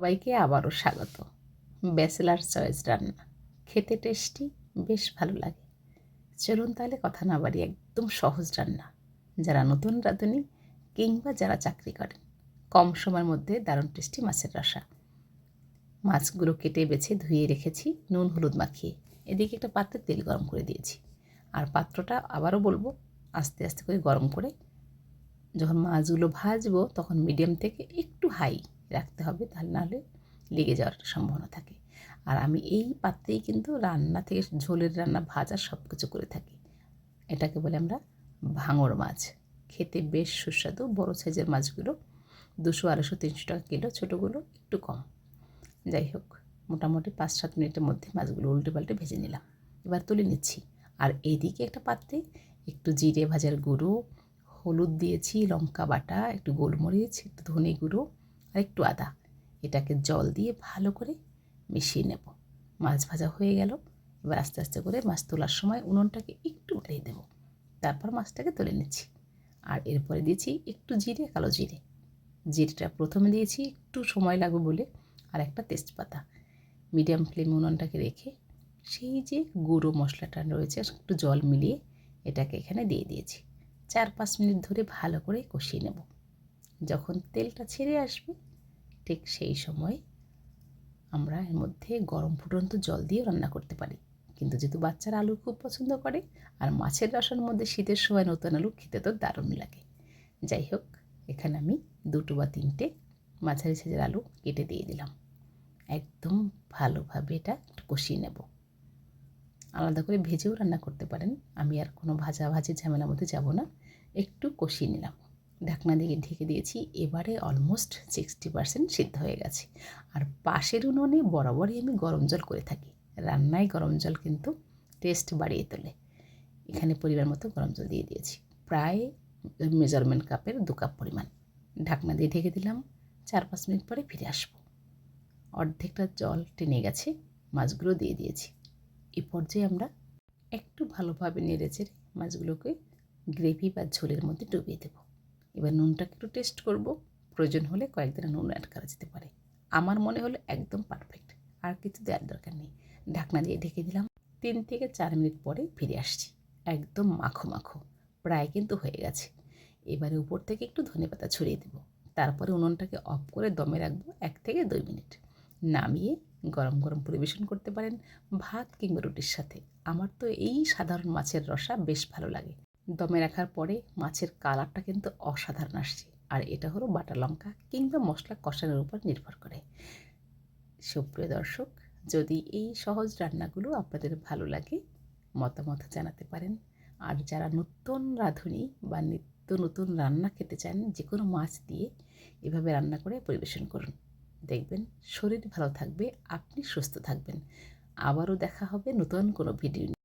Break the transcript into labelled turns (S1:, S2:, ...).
S1: সবাইকে আবারও স্বাগত। ব্যাচেলার চয়েস রান্না খেতে টেস্টি, বেশ ভালো লাগে। চলুন তাহলে কথা না বাড়ি একদম সহজ রান্না, যারা নতুন রাঁধুনি কিংবা যারা চাকরি করেন, কম সময়ের মধ্যে দারুণ টেস্টি মাছের রসা। মাছগুলো কেটে বেছে ধুয়ে রেখেছি নুন হলুদ মাখিয়ে। এদিকে একটা পাত্রে তেল গরম করে দিয়েছি, আর পাত্রটা আবারও বলবো আস্তে আস্তে করে গরম করে যখন মাছগুলো ভাজবো তখন মিডিয়াম থেকে একটু হাই রাখতে হবে, তাহলে নাহলে লেগে যাওয়ার সম্ভাবনা থাকে। আর আমি এই পাত্রেই কিন্তু রান্না থেকে ঝোলের রান্না ভাজা সব কিছু করে থাকি। এটাকে বলে আমরা ভাঙর মাছ। খেতে বেশ সুস্বাদু। বড়ো সাইজের মাছগুলো 200, 250, 300 টাকা কিলো, ছোটোগুলো একটু কম। যাই হোক, মোটামুটি 5-7 মিনিটের মধ্যে মাছগুলো উল্টে পাল্টে ভেজে নিলাম। এবার তুলে নিচ্ছি। আর এইদিকে একটা পাত্রে একটু জিরে ভাজার গুঁড়ো, হলুদ দিয়েছি, লঙ্কা বাটা, একটু গোলমরিচ, একটু ধনে গুঁড়ো আর একটু আদা। এটাকে জল দিয়ে ভালো করে মিশিয়ে নেব। মাছ ভাজা হয়ে গেল। এবার আস্তে আস্তে করে মাছ তোলার সময় উনুনটাকে একটু বাড়িয়ে দেবো। তারপর মাছটাকে তুলে নিচ্ছি। আর এরপরে দিয়েছি একটু জিরে, কালো জিরে। জিরেটা প্রথমে দিয়েছি একটু সময় লাগবে বলে, আর একটা তেজপাতা। মিডিয়াম ফ্লেমে উনুনটাকে রেখে সেই যে গুঁড়ো মশলাটা রয়েছে একটু জল মিলিয়ে এটাকে এখানে দিয়ে দিয়েছি। 4-5 মিনিট ধরে ভালো করে কষিয়ে নেব। যখন তেলটা ছেড়ে আসবে ঠিক সেই সময় আমরা এর মধ্যে গরম ফুটন্ত জল দিয়ে রান্না করতে পারি, কিন্তু যেহেতু বাচ্চারা আলু খুব পছন্দ করে, আর মাছের রসার মধ্যে শীতের সময় নতুন আলু খেতে তো দারুণ লাগে। যাই হোক, এখানে আমি 2 বা 3টে মাঝারি সাইজের আলু কেটে দিয়ে দিলাম। একদম ভালোভাবে এটা একটু কষিয়ে নেব। আলাদা করে ভেজেও রান্না করতে পারেন, আমি আর কোনো ভাজাভাজি ঝামেলার মধ্যে যাব না। একটু কষিয়ে নিলাম, ঢাকনা দিয়ে ঢেকে দিয়েছি। এবারে অলমোস্ট 60% সিদ্ধ হয়ে গেছে। আর পাশের উনুনে বরাবরই আমি গরম জল করে থাকি। রান্নায় গরম জল কিন্তু টেস্ট বাড়িয়ে তোলে। এখানে পরিমাণ মতো গরম জল দিয়ে দিয়েছি, প্রায় মেজারমেন্ট কাপের 2 কাপ পরিমাণ। ঢাকনা দিয়ে ঢেকে দিলাম। 4-5 মিনিট পরে ফিরে আসবো। অর্ধেকটা জল টেনে গেছে, মাছগুলো দিয়ে দিয়েছি। এই পর্যায়ে আমরা একটু ভালোভাবে নেড়েচেড়ে মাছগুলোকে গ্রেভি বা ঝোলের মধ্যে ডুবিয়ে দেব। এবার নুনটাকে একটু টেস্ট করব, প্রয়োজন হলে কয়েকদিন নুন অ্যাড করা যেতে পারে। আমার মনে হলো একদম পারফেক্ট, আর কিছু দেওয়ার দরকার নেই। ঢাকনা দিয়ে ঢেকে দিলাম। 3 থেকে 4 মিনিট পরে ফিরে আসছি। একদম মাখো মাখো, প্রায় কিন্তু হয়ে গেছে। এবারে উপর থেকে একটু ধনেপাতা ছড়িয়ে দেব। তারপরে উনুনটাকে অফ করে দমে রাখবো 1 থেকে 2 মিনিট। নামিয়ে গরম গরম পরিবেশন করতে পারেন ভাত কিংবা রুটির সাথে। আমার তো এই সাধারণ মাছের রসা বেশ ভালো লাগে। দমে রাখার পরে মাছের কালারটা কিন্তু অসাধারণ আসছে, আর এটা হলো বাটা লঙ্কা কিংবা মশলা কষানোর উপর নির্ভর করে। সুপ্রিয় দর্শক, যদি এই সহজ রান্নাগুলো আপনাদের ভালো লাগে মতামত জানাতে পারেন। আর যারা নতুন রাঁধুনি বা নিত্য নতুন রান্না খেতে চান, যে কোনো মাছ দিয়ে এভাবে রান্না করে পরিবেশন করুন। দেখবেন শরীর ভালো থাকবে, আপনি সুস্থ থাকবেন। আবারও দেখা হবে নতুন কোনো ভিডিও নিয়ে।